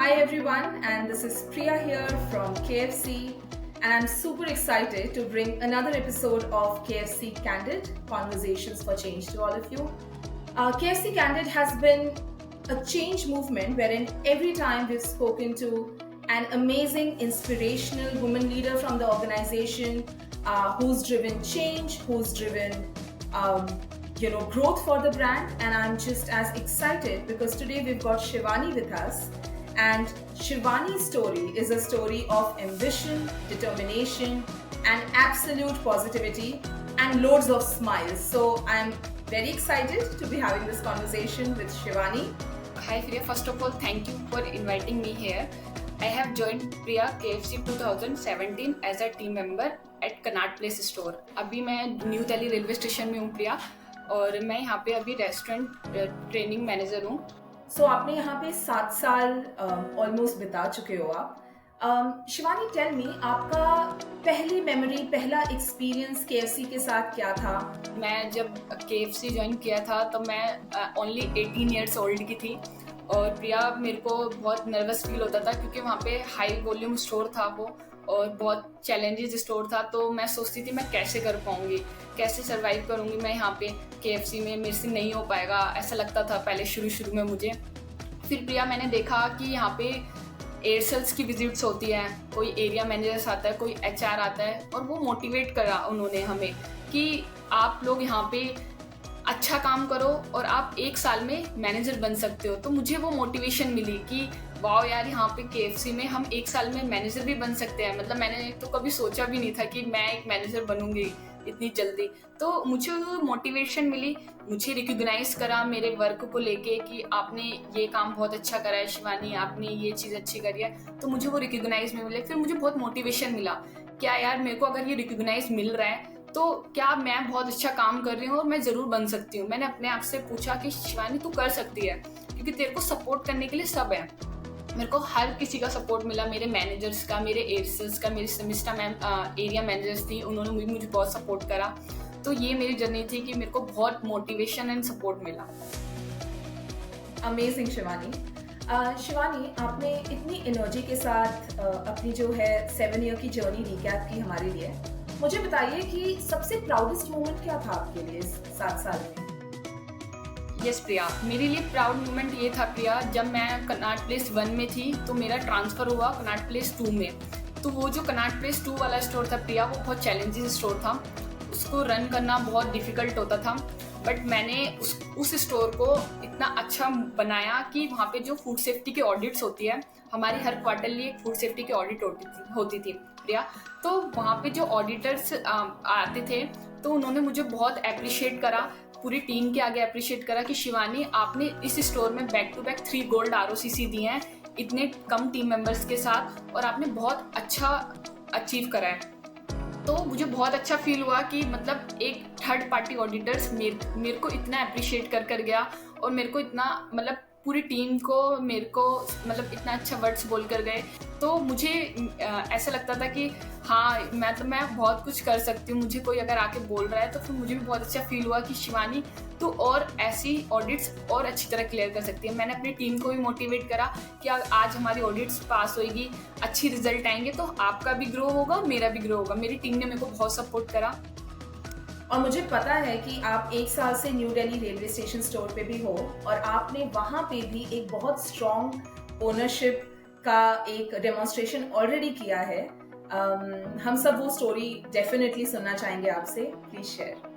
Hi everyone, and this is Priya here from KFC, and I'm super excited to bring another episode of KFC Candid Conversations for Change to all of you. KFC Candid has been a change movement wherein every time we've spoken to an amazing, inspirational woman leader from the organization who's driven change, who's driven growth for the brand. And I'm just as excited because today we've got Shivani with us. And Shivani's story is a story of ambition, determination, and absolute positivity, and loads of smiles. So I'm very excited to be having this conversation with Shivani. Hi Priya, first of all, thank you for inviting me here. I have joined Priya KFC 2017 as a team member at Connaught Place store. अभी मैं new Delhi railway station में हूँ प्रिया, और मैं यहाँ पे अभी restaurant training manager हूँ. So आपने यहाँ पे 7 साल ऑलमोस्ट बिता चुके हो आप. शिवानी, टेल मी, आपका पहली मेमोरी, पहला एक्सपीरियंस KFC के साथ क्या था? मैं जब KFC ज्वाइन किया था तो मैं ओनली 18 ईयर्स ओल्ड की थी, और प्रिया मेरे को बहुत नर्वस फील होता था क्योंकि वहाँ पे हाई वॉल्यूम स्टोर था वो, और बहुत चैलेंजेस स्टोर था. तो मैं सोचती थी मैं कैसे कर पाऊँगी, कैसे सर्वाइव करूँगी मैं यहाँ पे KFC में, मेरे से नहीं हो पाएगा, ऐसा लगता था पहले शुरू में मुझे. फिर प्रिया मैंने देखा कि यहाँ पे एयरसेल्स की विजिट्स होती हैं, कोई एरिया मैनेजर्स आता है, कोई HR आता है, और वो मोटिवेट करा उन्होंने हमें कि आप लोग यहाँ पे अच्छा काम करो और आप 1 साल में मैनेजर बन सकते हो. तो मुझे वो मोटिवेशन मिली कि वाह यार, यहाँ पे KFC में हम 1 साल में मैनेजर भी बन सकते हैं. मतलब मैंने तो कभी सोचा भी नहीं था कि मैं एक मैनेजर बनूंगी इतनी जल्दी. तो मुझे वो मोटिवेशन मिली, मुझे रिकॉग्नाइज करा मेरे वर्क को लेके कि आपने ये काम बहुत अच्छा करा है शिवानी, आपने ये चीज़ अच्छी करी है. तो मुझे वो रिकॉग्नाइज मिले. फिर मुझे बहुत मोटिवेशन मिला, क्या यार मेरे को अगर ये रिकॉग्नाइज मिल रहा है तो क्या मैं बहुत अच्छा काम कर रही हूँ और मैं ज़रूर बन सकती हूँ. मैंने अपने आप से पूछा कि शिवानी तू कर सकती है, क्योंकि तेरे को सपोर्ट करने के लिए सब है. मेरे को हर किसी का सपोर्ट मिला, मेरे मैनेजर्स का, मेरे एयरसेल्स का, मेरी समिस्टा मैम एरिया मैनेजर्स थी, उन्होंने मुझे बहुत सपोर्ट करा. तो ये मेरी जर्नी थी कि मेरे को बहुत मोटिवेशन एंड सपोर्ट मिला. अमेजिंग शिवानी. शिवानी, आपने इतनी एनर्जी के साथ अपनी जो है 7 ईयर की जर्नी रिकैप की हमारे लिए. मुझे बताइए कि सबसे प्राउडेस्ट मोमेंट क्या था आपके लिए इस 7 साल में? यस प्रिया, मेरे लिए प्राउड मोमेंट ये था प्रिया, जब मैं कनॉट प्लेस 1 में थी तो मेरा ट्रांसफ़र हुआ कनॉट प्लेस 2 में. तो वो जो कनॉट प्लेस 2 वाला स्टोर था प्रिया, वो बहुत चैलेंजिंग स्टोर था, उसको रन करना बहुत डिफ़िकल्ट होता था. बट मैंने उस स्टोर को इतना अच्छा बनाया कि वहाँ पे जो फूड सेफ्टी की ऑडिट्स होती है, हमारी हर क्वार्टरली एक फूड सेफ्टी की ऑडिट होती थी प्रिया. तो वहाँ पे जो ऑडिटर्स आते थे तो उन्होंने मुझे बहुत अप्रिशिएट करा, पूरी टीम के आगे अप्रिशिएट करा कि शिवानी आपने इस स्टोर में back to back 3 gold ROCC दिए हैं इतने कम टीम मेंबर्स के साथ, और आपने बहुत अच्छा अचीव करा है. तो मुझे बहुत अच्छा फील हुआ कि मतलब एक थर्ड पार्टी ऑडिटर्स मेरे को इतना अप्रिशिएट कर गया, और मेरे को इतना मतलब पूरी टीम को मेरे को मतलब इतना अच्छा वर्ड्स बोल कर गए. तो मुझे ऐसा लगता था कि हाँ मैं बहुत कुछ कर सकती हूँ. मुझे कोई अगर आके बोल रहा है तो फिर मुझे भी बहुत अच्छा फील हुआ कि शिवानी तो और ऐसी ऑडिट्स और अच्छी तरह क्लियर कर सकती है. मैंने अपनी टीम को भी मोटिवेट करा कि आज हमारी ऑडिट्स पास होएगी, अच्छी रिजल्ट आएंगे तो आपका भी ग्रो होगा, मेरा भी ग्रो होगा. मेरी टीम ने मेरे को बहुत सपोर्ट करा. और मुझे पता है कि आप 1 साल से new Delhi railway station store पे भी हो, और आपने वहाँ पे भी एक बहुत स्ट्रॉन्ग ओनरशिप का एक डेमोन्स्ट्रेशन ऑलरेडी किया है. हम सब वो स्टोरी डेफिनेटली सुनना चाहेंगे आपसे. Please share.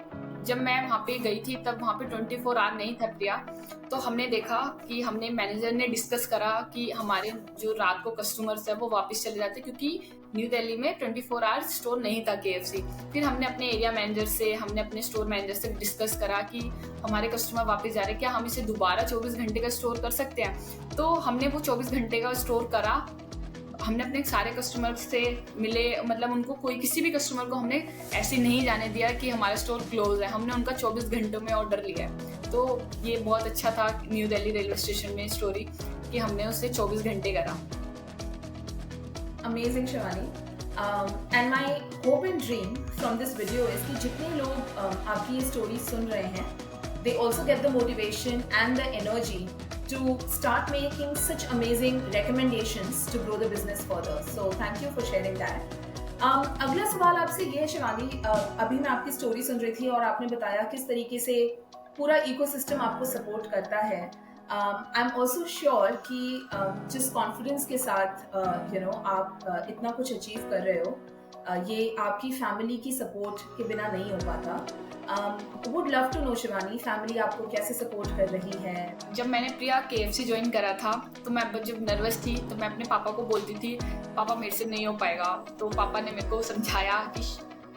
जब मैं वहाँ पे गई थी तब वहाँ पे 24 आवर नहीं था प्रिया. तो हमने देखा कि हमने मैनेजर ने डिस्कस करा कि हमारे जो रात को कस्टमर्स है वो वापस चले जाते, क्योंकि न्यू दिल्ली में 24 आवर स्टोर नहीं था KFC. फिर हमने अपने एरिया मैनेजर से, हमने अपने स्टोर मैनेजर से डिस्कस करा कि हमारे कस्टमर वापस जा रहे हैं, क्या हम इसे दोबारा 24 घंटे का स्टोर कर सकते हैं. तो हमने वो 24 घंटे का स्टोर करा. हमने अपने सारे कस्टमर से मिले, मतलब उनको किसी भी कस्टमर को हमने ऐसे नहीं जाने दिया कि हमारा स्टोर क्लोज है. हमने उनका 24 घंटों में ऑर्डर लिया है. तो ये बहुत अच्छा था न्यू दिल्ली रेलवे स्टेशन में स्टोरी कि हमने उससे 24 घंटे करा. Amazing Shivani. And my hope and dream from this video is कि जितने लोग आपकी ये स्टोरी सुन रहे हैं, they also get the motivation and the energy to start making such amazing recommendations to grow the business further. So thank you for sharing that. अगला सवाल आपसे ये है शिवानी, अभी मैं आपकी स्टोरी सुन रही थी और आपने बताया किस तरीके से पूरा इकोसिस्टम आपको सपोर्ट करता है. आई एम ऑल्सो श्योर कि जिस कॉन्फिडेंस के साथ आप इतना कुछ अचीव कर रहे हो, ये आपकी फैमिली की सपोर्ट के बिना नहीं हो पाता. Would love to know Shivani, family आपको कैसे सपोर्ट कर रही है? जब मैंने प्रिया KFC ज्वाइन करा था तो मैं जब नर्वस थी तो मैं अपने पापा को बोलती थी पापा मेरे से नहीं हो पाएगा. तो पापा ने मेरे को समझाया कि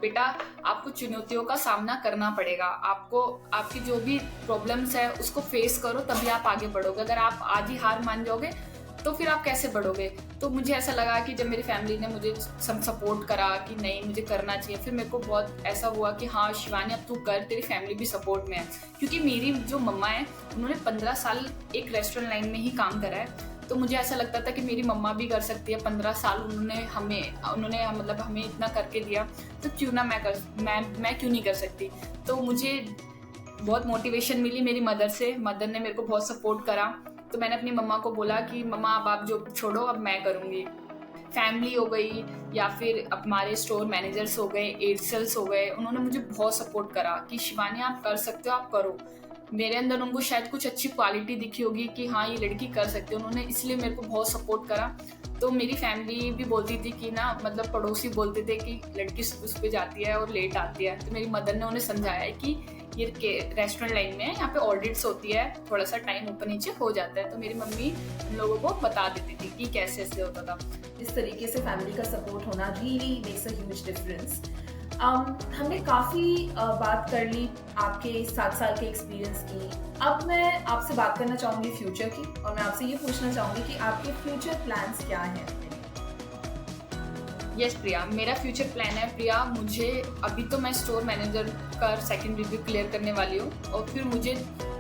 बेटा आपको चुनौतियों का सामना करना पड़ेगा, आपको आपकी जो भी प्रॉब्लम्स है उसको फेस करो तभी आप आगे बढ़ोगे. अगर आप आज ही हार मान जाओगे तो फिर आप कैसे बढ़ोगे. तो मुझे ऐसा लगा कि जब मेरी फैमिली ने मुझे सपोर्ट करा कि नहीं मुझे करना चाहिए, फिर मेरे को बहुत ऐसा हुआ कि हाँ शिवानी अब तू कर, तेरी फैमिली भी सपोर्ट में है. क्योंकि मेरी जो मम्मा है उन्होंने 15 साल एक रेस्टोरेंट लाइन में ही काम करा है, तो मुझे ऐसा लगता था कि मेरी मम्मा भी कर सकती है. 15 साल उन्होंने हमें इतना करके दिया, तो क्यों ना मैं क्यों नहीं कर सकती. तो मुझे बहुत मोटिवेशन मिली मेरी मदर से. मदर ने मेरे को बहुत सपोर्ट करा. तो मैंने अपनी मम्मा को बोला कि मम्मा अब आप जो छोड़ो अब मैं करूँगी. फैमिली हो गई या फिर हमारे स्टोर मैनेजर्स हो गए, एयरसेल्स हो गए, उन्होंने मुझे बहुत सपोर्ट करा कि शिवानी आप कर सकते हो, आप करो. मेरे अंदर उनको शायद कुछ अच्छी क्वालिटी दिखी होगी कि हाँ ये लड़की कर सकती है, उन्होंने इसलिए मेरे को बहुत सपोर्ट करा. तो मेरी फैमिली भी बोलती थी कि ना पड़ोसी बोलते थे कि लड़की उस पे जाती है और लेट आती है. तो मेरी मदर ने उन्हें समझाया है कि ये रेस्टोरेंट लाइन में यहाँ पे ऑडिट्स होती है, थोड़ा सा टाइम ऊपर नीचे हो जाता है. तो मेरी मम्मी उन लोगों को बता देती थी कि कैसे ऐसे होता था. इस तरीके से फैमिली का सपोर्ट होना really makes a huge difference. हमने काफ़ी बात कर ली आपके 7 साल के एक्सपीरियंस की. अब मैं आपसे बात करना चाहूँगी फ्यूचर की, और मैं आपसे ये पूछना चाहूँगी कि आपके फ्यूचर प्लान्स क्या हैं? यस प्रिया, मेरा फ्यूचर प्लान है प्रिया, मुझे अभी तो मैं स्टोर मैनेजर का सेकंड रिव्यू क्लियर करने वाली हूँ और फिर मुझे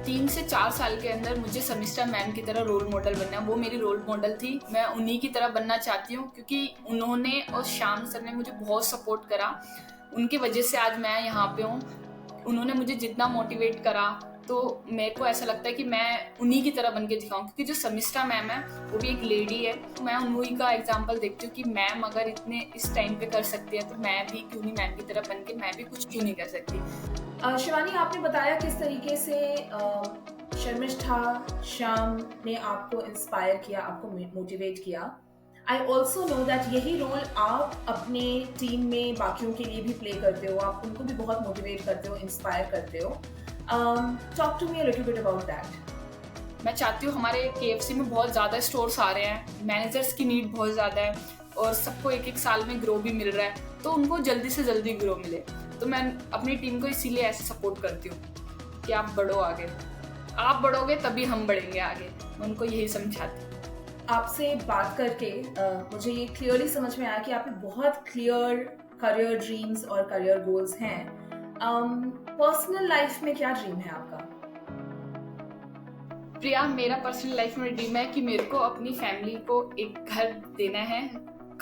3 से 4 साल के अंदर मुझे शर्मिष्ठा मैम की तरह रोल मॉडल बनना है. वो मेरी रोल मॉडल थी, मैं उन्हीं की तरह बनना चाहती हूँ क्योंकि उन्होंने और श्याम सर ने मुझे बहुत सपोर्ट करा. उनकी वजह से आज मैं यहाँ पे हूँ. उन्होंने मुझे जितना मोटिवेट करा तो मेरे को ऐसा लगता है कि मैं उन्हीं की तरह बन के दिखाऊँ. क्योंकि जो शर्मिष्ठा मैम है वो भी एक लेडी है, तो मैं उन्हीं का एग्जाम्पल देखती हूँ कि मैम अगर इतने इस टाइम पे कर सकती है तो मैं भी क्यों नहीं मैम की तरह बन के मैं भी कुछ क्यों नहीं कर सकती. शिवानी, आपने बताया किस तरीके से शर्मिष्ठा श्याम ने आपको इंस्पायर किया, आपको मोटिवेट किया. आई ऑल्सो नो दैट यही रोल आप अपने टीम में बाकियों के लिए भी प्ले करते हो. आप उनको भी बहुत मोटिवेट करते हो, इंस्पायर करते हो. Talk to me a little bit about that. मैं चाहती हूँ हमारे KFC में बहुत ज़्यादा स्टोर्स आ रहे हैं, मैनेजर्स की नीड बहुत ज़्यादा है और सबको 1-1 साल में ग्रो भी मिल रहा है, तो उनको जल्दी से जल्दी ग्रो मिले. तो मैं अपनी टीम को इसीलिए ऐसे सपोर्ट करती हूँ कि आप बढ़ो आगे, आप बढ़ोगे तभी हम बढ़ेंगे आगे. मैं उनको यही समझाती हूँ. आपसे बात करके मुझे ये क्लियरली समझ में आया कि आपके बहुत क्लियर करियर ड्रीम्स और करियर गोल्स हैं. पर्सनल लाइफ में क्या ड्रीम है आपका? प्रिया, मेरा पर्सनल लाइफ में ड्रीम है कि मेरे को अपनी फैमिली को एक घर देना है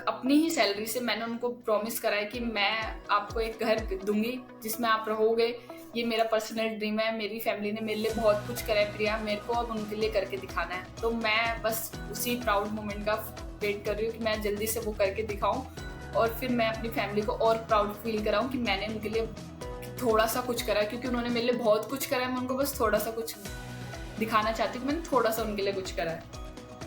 अपनी ही सैलरी से. मैंने उनको प्रॉमिस करा है कि मैं आपको एक घर दूंगी जिसमें आप रहोगे. ये मेरा पर्सनल ड्रीम है. मेरी फैमिली ने मेरे लिए बहुत कुछ करा है प्रिया, मेरे को अब उनके लिए करके दिखाना है. तो मैं बस उसी प्राउड मोमेंट का वेट कर रही हूँ कि मैं जल्दी से वो करके दिखाऊं और फिर मैं अपनी फैमिली को और प्राउड फील कराऊं कि मैंने उनके लिए थोड़ा सा कुछ करा है. क्योंकि उन्होंने मेरे लिए बहुत कुछ करा है, मैं उनको बस थोड़ा सा कुछ दिखाना चाहती हूँ कि मैंने थोड़ा सा उनके लिए कुछ करा है.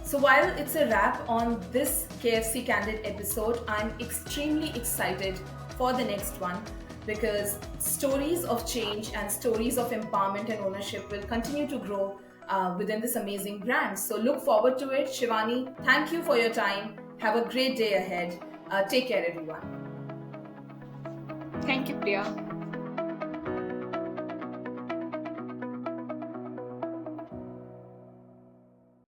So while it's a wrap on this KFC Candid episode, I'm extremely excited for the next one because stories of change and stories of empowerment and ownership will continue to grow within this amazing brand. So look forward to it. Shivani, thank you for your time. Have a great day ahead. Take care, everyone. Thank you, Priya.